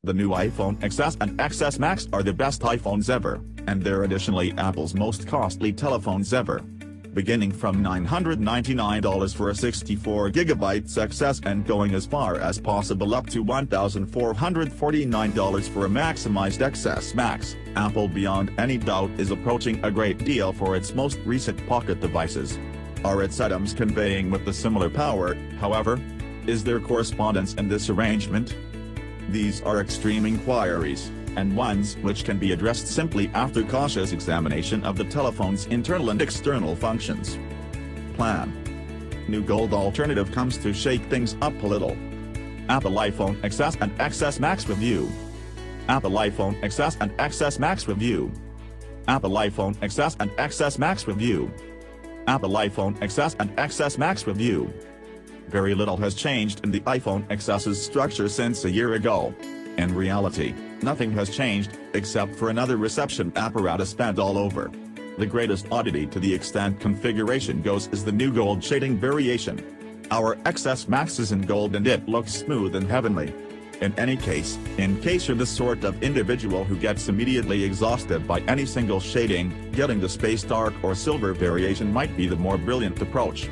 The new iPhone XS and XS Max are the best iPhones ever, and they're additionally Apple's most costly telephones ever. Beginning from $999 for a 64GB XS and going as far as possible up to $1,449 for a maximized XS Max, Apple beyond any doubt is approaching a great deal for its most recent pocket devices. Are its items conveying with the similar power, however? Is there correspondence in this arrangement? These are extreme inquiries, and ones which can be addressed simply after cautious examination of the telephone's internal and external functions. Plan. New gold alternative comes to shake things up a little. Apple iPhone XS and XS Max review. Apple iPhone XS and XS Max review. Apple iPhone XS and XS Max review. Apple iPhone XS and XS Max review. Very little has changed in the iPhone XS's structure since a year ago. In reality, nothing has changed, except for another reception apparatus bent all over. The greatest oddity to the extent configuration goes is the new gold shading variation. Our XS Max is in gold and it looks smooth and heavenly. In any case, in case you're the sort of individual who gets immediately exhausted by any single shading, getting the space dark or silver variation might be the more brilliant approach.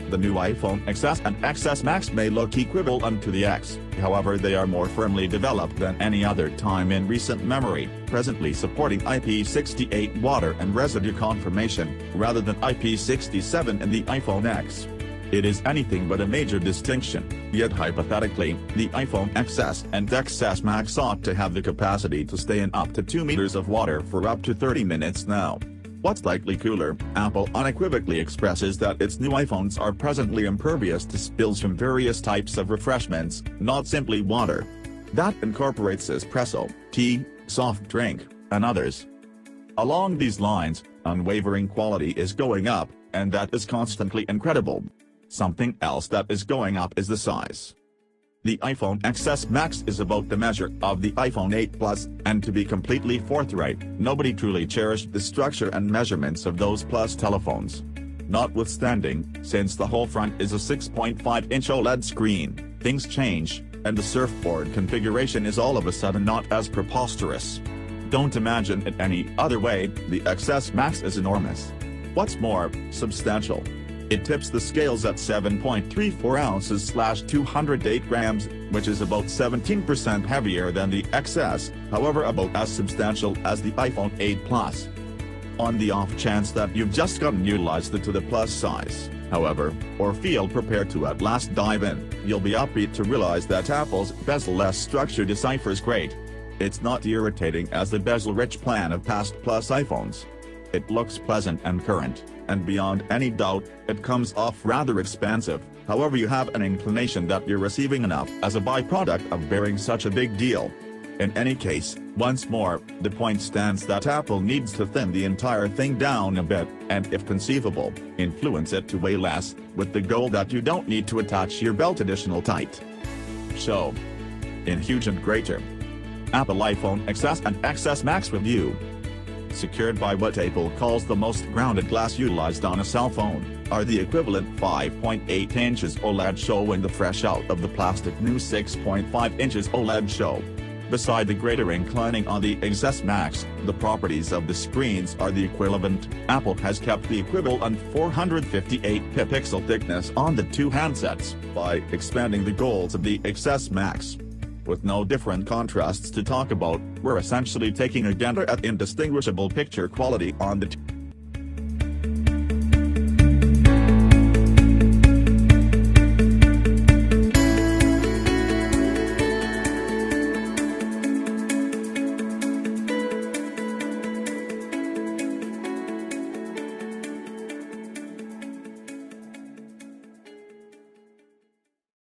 The new iPhone XS and XS Max may look equivalent to the X, however they are more firmly developed than any other time in recent memory, presently supporting IP68 water and residue conformation, rather than IP67 in the iPhone X. It is anything but a major distinction, yet hypothetically, the iPhone XS and XS Max ought to have the capacity to stay in up to 2 meters of water for up to 30 minutes now. What's likely cooler, Apple unequivocally expresses that its new iPhones are presently impervious to spills from various types of refreshments, not simply water. That incorporates espresso, tea, soft drink, and others. Along these lines, unwavering quality is going up, and that is constantly incredible. Something else that is going up is the size. The iPhone XS Max is about the measure of the iPhone 8 Plus, and to be completely forthright, nobody truly cherished the structure and measurements of those Plus telephones. Notwithstanding, since the whole front is a 6.5-inch OLED screen, things change, and the surfboard configuration is all of a sudden not as preposterous. Don't imagine it any other way, the XS Max is enormous. What's more, substantial. It tips the scales at 7.34 ounces/208 grams, which is about 17% heavier than the XS, however about as substantial as the iPhone 8 Plus. On the off chance that you've just gotten utilized to the Plus size, however, or feel prepared to at last dive in, you'll be upbeat to realize that Apple's bezel-less structure deciphers great. It's not irritating as the bezel-rich plan of past Plus iPhones. It looks pleasant and current, and beyond any doubt, it comes off rather expansive, however you have an inclination that you're receiving enough as a byproduct of bearing such a big deal. In any case, once more, the point stands that Apple needs to thin the entire thing down a bit, and if conceivable, influence it to weigh less, with the goal that you don't need to attach your belt additional tight. So, in huge and greater, Apple iPhone XS and XS Max review. Secured by what Apple calls the most grounded glass utilized on a cell phone, are the equivalent 5.8 inches OLED show and the fresh out of the plastic new 6.5 inches OLED show. Beside the greater inclining on the XS Max, the properties of the screens are the equivalent. Apple has kept the equivalent 458 pixel thickness on the two handsets, by expanding the goals of the XS Max. With no different contrasts to talk about, we're essentially taking a gander at indistinguishable picture quality on the